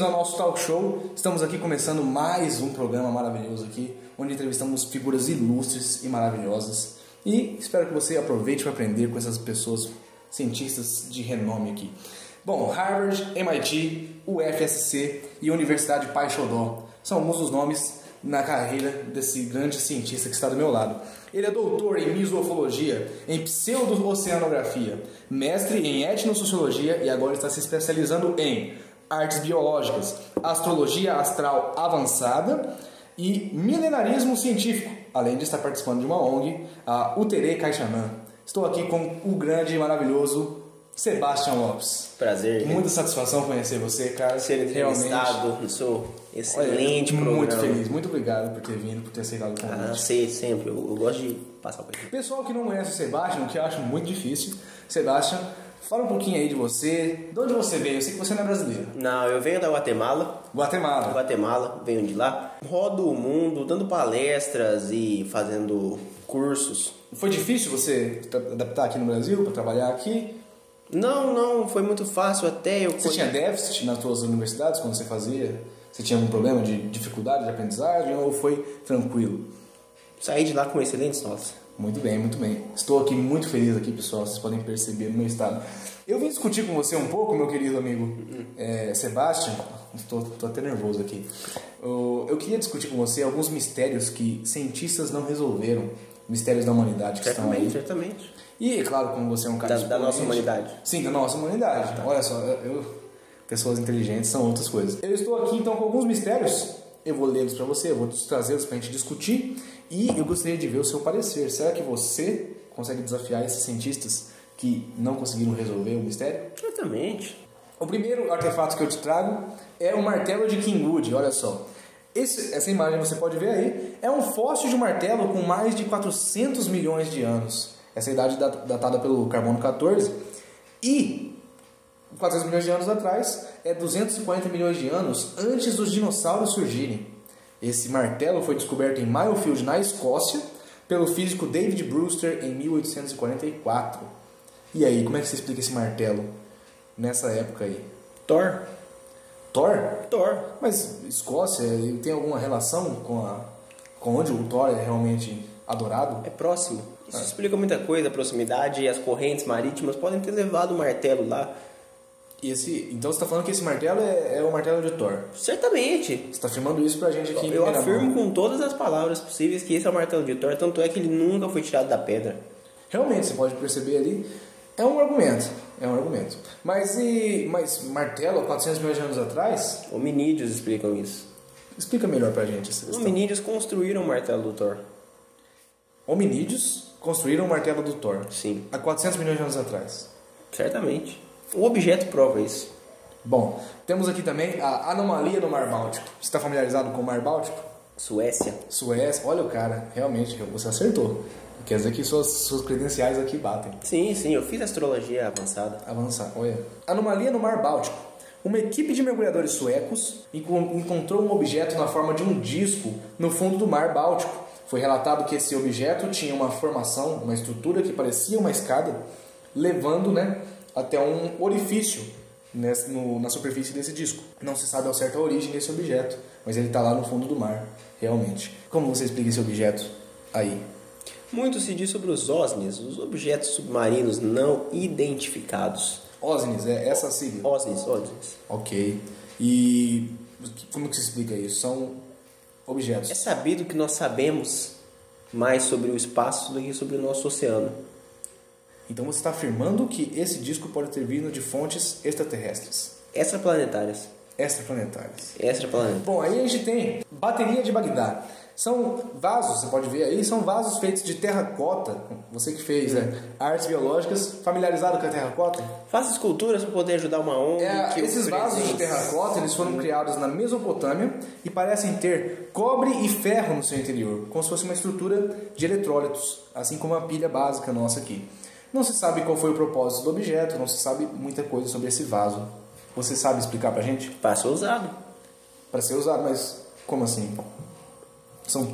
ao nosso talk show. Estamos aqui começando mais um programa maravilhoso aqui, onde entrevistamos figuras ilustres e maravilhosas. E espero que você aproveite para aprender com essas pessoas, cientistas de renome aqui. Bom, Harvard, MIT, UFSC e Universidade Pai Xodó são alguns dos nomes na carreira desse grande cientista que está do meu lado. Ele é doutor em misofologia, em pseudo-oceanografia, mestre em etnossociologia e agora está se especializando em artes biológicas, astrologia astral avançada e milenarismo científico, além de estar participando de uma ONG, a Uterê Caixanã. Estou aqui com o grande e maravilhoso Sebastião Lopes. Prazer. Muita satisfação conhecer você, cara. Ser entrevistado no seu excelente programa. Muito feliz, muito obrigado por ter vindo, por ter aceitado o convite. Sei, sempre. Eu gosto de passar por aqui. Pessoal que não conhece o Sebastião, que eu acho muito difícil. Sebastião, fala um pouquinho aí de você. De onde você veio? Eu sei que você não é brasileiro. Não, eu venho da Guatemala. Guatemala, venho de lá. Rodo o mundo, dando palestras e fazendo cursos. Foi difícil você adaptar aqui no Brasil, para trabalhar aqui? Não, foi muito fácil até. Você tinha déficit nas suas universidades quando você fazia? Você tinha algum problema de dificuldade de aprendizagem ou foi tranquilo? Saí de lá com excelentes notas. Muito bem, muito bem. Estou aqui muito feliz aqui, pessoal. Vocês podem perceber no meu estado. Eu vim discutir com você um pouco, meu querido amigo Sebastião. Estou até nervoso aqui. Eu queria discutir com você alguns mistérios que cientistas não resolveram. Mistérios da humanidade que estão aí. Certamente. E, é claro, como você é um cara da nossa humanidade. Sim, da nossa humanidade. Tá. Olha só, pessoas inteligentes são outras coisas. Eu estou aqui, então, com alguns mistérios. Eu vou lê-los para você, eu vou trazê-los para a gente discutir. E eu gostaria de ver o seu parecer. Será que você consegue desafiar esses cientistas que não conseguiram resolver o mistério? Certamente. O primeiro artefato que eu te trago é o martelo de Kingwood. Olha só. Essa imagem você pode ver aí. É um fóssil de martelo com mais de 400 milhões de anos. Essa é a idade datada pelo carbono 14. E 400 milhões de anos atrás é 240 milhões de anos antes dos dinossauros surgirem. Esse martelo foi descoberto em Mayfield, na Escócia, pelo físico David Brewster em 1844. E aí, como é que você explica esse martelo nessa época aí? Thor. Mas Escócia tem alguma relação com onde o Thor é realmente adorado? É próximo. Isso explica muita coisa, a proximidade e as correntes marítimas podem ter levado o martelo lá. Então você está falando que esse martelo é o martelo de Thor? Certamente. Você está afirmando isso pra gente aqui em Eu afirmo com todas as palavras possíveis que esse é o martelo de Thor, tanto é que ele nunca foi tirado da pedra. Realmente, você pode perceber ali, é um argumento. Mas martelo há 400 milhões de anos atrás? Hominídeos explicam isso. Explica melhor pra gente essa questão. Hominídeos construíram o martelo do Thor. Hominídeos construíram o martelo do Thor? Sim. Há 400 milhões de anos atrás? Certamente. O objeto prova isso. Bom, temos aqui também a anomalia no Mar Báltico. Você está familiarizado com o Mar Báltico? Suécia. Olha o cara, realmente, você acertou. Quer dizer que suas credenciais aqui batem. Sim, eu fiz astrologia avançada. Olha. Anomalia no Mar Báltico. Uma equipe de mergulhadores suecos encontrou um objeto na forma de um disco no fundo do Mar Báltico. Foi relatado que esse objeto tinha uma formação, uma estrutura que parecia uma escada, levando, até um orifício na superfície desse disco. Não se sabe ao certo a origem desse objeto, mas ele está lá no fundo do mar, realmente. Como você explica esse objeto aí? Muito se diz sobre os OSNIs, os objetos submarinos não identificados. OSNIs, é essa a sigla? OSNIs. Ok. E como que se explica isso? São objetos. É sabido que nós sabemos mais sobre o espaço do que sobre o nosso oceano. Então você está afirmando que esse disco pode ter vindo de fontes extraterrestres? Extraplanetárias. Bom, aí a gente tem bateria de Bagdá. São vasos, você pode ver aí, são vasos feitos de terracota. Você que fez artes biológicas, familiarizado com a terracota? Faço esculturas para poder ajudar uma ONG. Esses vasos de terracota, eles foram criados na Mesopotâmia e parecem ter cobre e ferro no seu interior, como se fosse uma estrutura de eletrólitos, assim como a pilha básica nossa aqui. Não se sabe qual foi o propósito do objeto, não se sabe muita coisa sobre esse vaso. Você sabe explicar pra gente? Para ser usado. Para ser usado, mas como assim?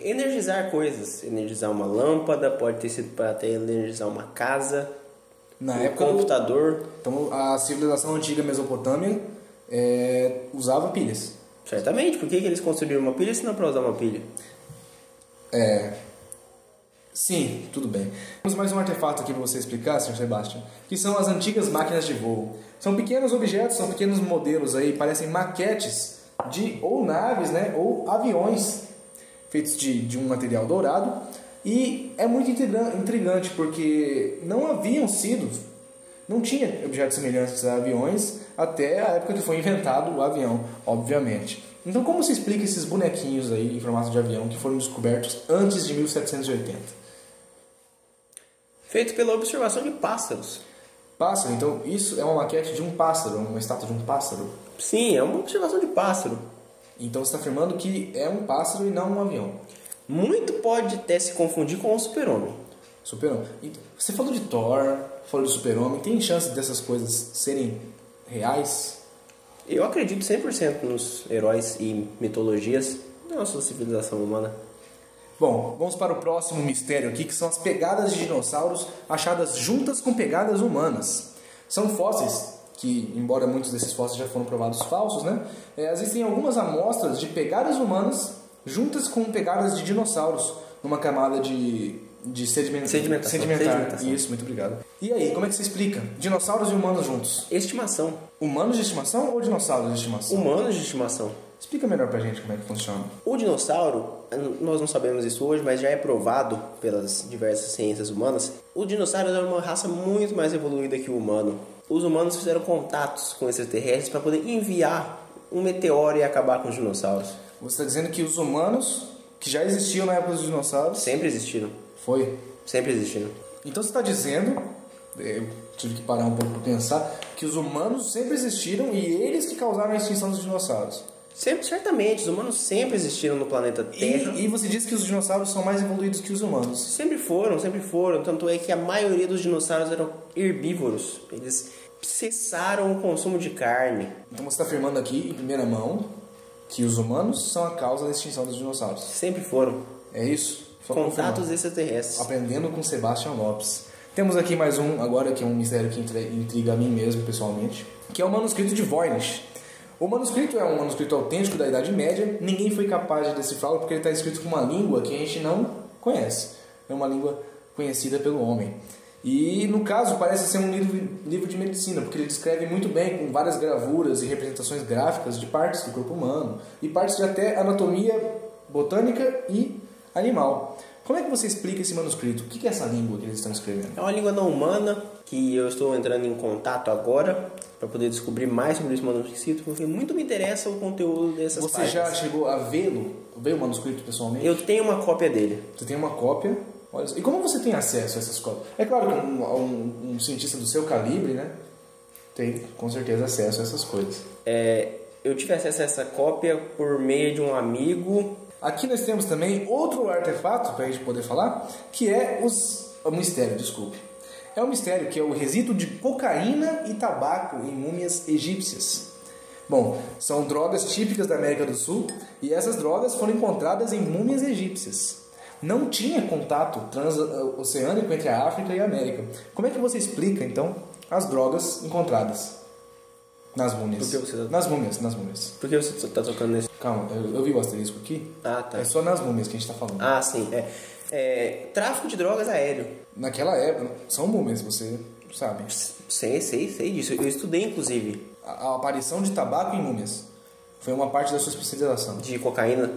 Energizar coisas. Energizar uma lâmpada, pode ter sido para até energizar uma casa, computador. Computador. Então, a civilização antiga Mesopotâmia usava pilhas. Certamente, por que eles construíram uma pilha se não para usar uma pilha? Sim, tudo bem. Temos mais um artefato aqui para você explicar, Sr. Sebastian, que são as antigas máquinas de voo. São pequenos objetos, são pequenos modelos aí, parecem maquetes de ou naves, né, ou aviões feitos de um material dourado. E é muito intrigante porque não tinha objetos semelhantes a aviões até a época que foi inventado o avião, obviamente. Então como se explica esses bonequinhos aí em formato de avião que foram descobertos antes de 1780? Feito pela observação de pássaros. Pássaro, então isso é uma maquete de um pássaro, uma estátua de um pássaro? Sim, é uma observação de pássaro. Então você está afirmando que é um pássaro e não um avião? Muito pode até se confundir com o super-homem. Super-homem. Então, você falou de Thor, falou de super-homem, tem chance dessas coisas serem reais? Eu acredito 100% nos heróis e mitologias da nossa civilização humana. Bom, vamos para o próximo mistério aqui, que são as pegadas de dinossauros achadas juntas com pegadas humanas. São fósseis que, embora muitos desses fósseis já foram provados falsos, né? Existem algumas amostras de pegadas humanas juntas com pegadas de dinossauros numa camada de sedimentar. Isso, muito obrigado. E aí, como é que você explica? Dinossauros e humanos juntos? Estimação. Humanos de estimação ou dinossauros de estimação? Humanos de estimação. Explica melhor pra gente como é que funciona. O dinossauro, nós não sabemos isso hoje, mas já é provado pelas diversas ciências humanas. O dinossauro era uma raça muito mais evoluída que o humano. Os humanos fizeram contatos com extraterrestres para poder enviar um meteoro e acabar com os dinossauros. Você está dizendo que os humanos, que já existiam na época dos dinossauros... Sempre existiram. Foi? Sempre existiram. Então você está dizendo, eu tive que parar um pouco para pensar, que os humanos sempre existiram e eles que causaram a extinção dos dinossauros. Certamente, os humanos sempre existiram no planeta Terra. E você disse que os dinossauros são mais evoluídos que os humanos. Sempre foram. Tanto é que a maioria dos dinossauros eram herbívoros. Eles cessaram o consumo de carne. Então você está afirmando aqui, em primeira mão, que os humanos são a causa da extinção dos dinossauros. Sempre foram. É isso? Só contatos extraterrestres. Aprendendo com Sebastian Lopes. Temos aqui mais um, agora que é um mistério que intriga a mim mesmo, pessoalmente, que é o manuscrito de Voynich. O manuscrito é um manuscrito autêntico da Idade Média. Ninguém foi capaz de decifrá-lo porque ele está escrito com uma língua que a gente não conhece. É uma língua conhecida pelo homem. E, no caso, parece ser um livro de medicina, porque ele descreve muito bem, com várias gravuras e representações gráficas de partes do corpo humano e partes de até anatomia botânica e animal. Como é que você explica esse manuscrito? O que é essa língua que eles estão escrevendo? É uma língua não humana que eu estou entrando em contato agora para poder descobrir mais sobre esse manuscrito, porque muito me interessa o conteúdo dessas páginas. Você já chegou a vê-lo? Ver o manuscrito pessoalmente? Eu tenho uma cópia dele. Você tem uma cópia? Olha, e como você tem acesso a essas cópias? É claro que um cientista do seu calibre, né, tem com certeza acesso a essas coisas. Eu tive acesso a essa cópia por meio de um amigo. Aqui nós temos também outro artefato para a gente poder falar, que é o mistério, desculpe. É um mistério que é o resíduo de cocaína e tabaco em múmias egípcias. Bom, são drogas típicas da América do Sul e essas drogas foram encontradas em múmias egípcias. Não tinha contato transoceânico entre a África e a América. Como é que você explica, então, as drogas encontradas nas múmias? Por que você Nas múmias. Por que você está tocando nesse? Calma, eu vi o asterisco aqui. Ah, tá. É só nas múmias que a gente está falando. Ah, sim. Tráfico de drogas aéreo. Naquela época, são múmias, você sabe. Sei disso. Eu estudei, inclusive. A aparição de tabaco em múmias foi uma parte da sua especialização. De cocaína.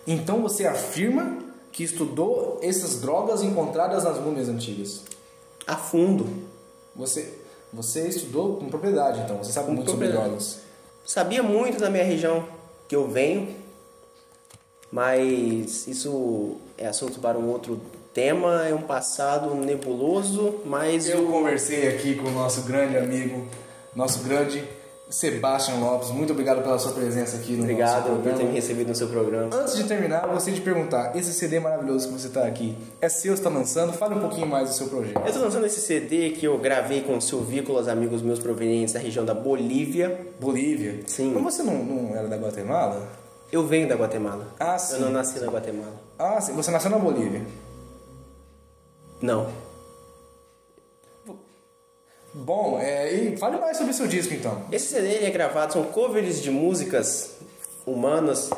Então você afirma que estudou essas drogas encontradas nas múmias antigas? A fundo. Você estudou com propriedade, então. Você sabe muito sobre drogas. Sabia muito da minha região que eu venho, mas isso é assunto para um outro tema, é um passado nebuloso, mas... Eu conversei aqui com o nosso grande amigo, nosso grande Sebastian Lopes. Muito obrigado pela sua presença aqui no nosso programa. Obrigado por ter me recebido no seu programa. Antes de terminar, eu gostaria de perguntar, esse CD maravilhoso que você está aqui, é seu, você está lançando? Fale um pouquinho mais do seu projeto. Eu estou lançando esse CD que eu gravei com silvícolas, amigos meus provenientes da região da Bolívia. Bolívia? Sim. Mas você não era da Guatemala? Eu venho da Guatemala. Ah, sim. Eu não nasci na Guatemala. Ah, sim. Você nasceu na Bolívia? Não. Bom, e fale mais sobre o seu disco então. Esse CD ele é gravado, são covers de músicas humanas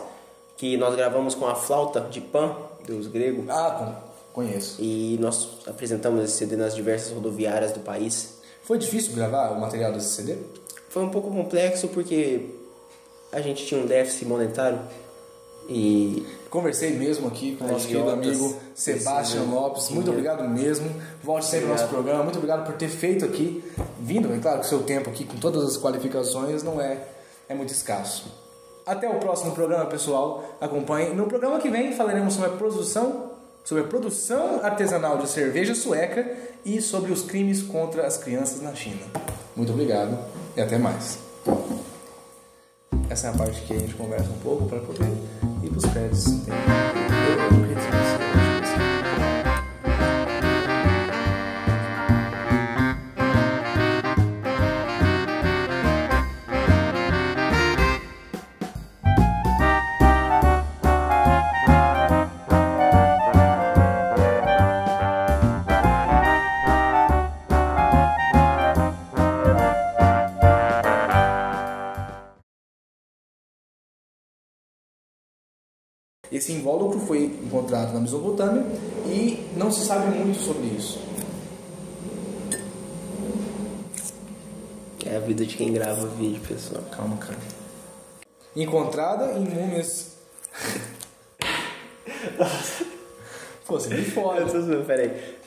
que nós gravamos com a flauta de Pan, deus grego. Conheço. E nós apresentamos esse CD nas diversas rodoviárias do país. Foi difícil gravar o material desse CD? Foi um pouco complexo porque a gente tinha um déficit monetário e... Conversei mesmo aqui com o nosso querido amigo Sebastião Lopes. Muito obrigado mesmo. Volte sempre ao nosso programa. Muito obrigado por ter feito aqui. Vindo, é claro que o seu tempo aqui, com todas as qualificações, não é muito escasso. Até o próximo programa, pessoal. Acompanhe. No programa que vem falaremos sobre a produção artesanal de cerveja sueca e sobre os crimes contra as crianças na China. Muito obrigado e até mais. Essa é a parte que a gente conversa um pouco para poder ir para os créditos. Esse invólucro foi encontrado na Mesopotâmia e não se sabe muito sobre isso. É a vida de quem grava vídeo, pessoal. Calma, cara. Encontrada em múmias... Pô, você me fode. Peraí.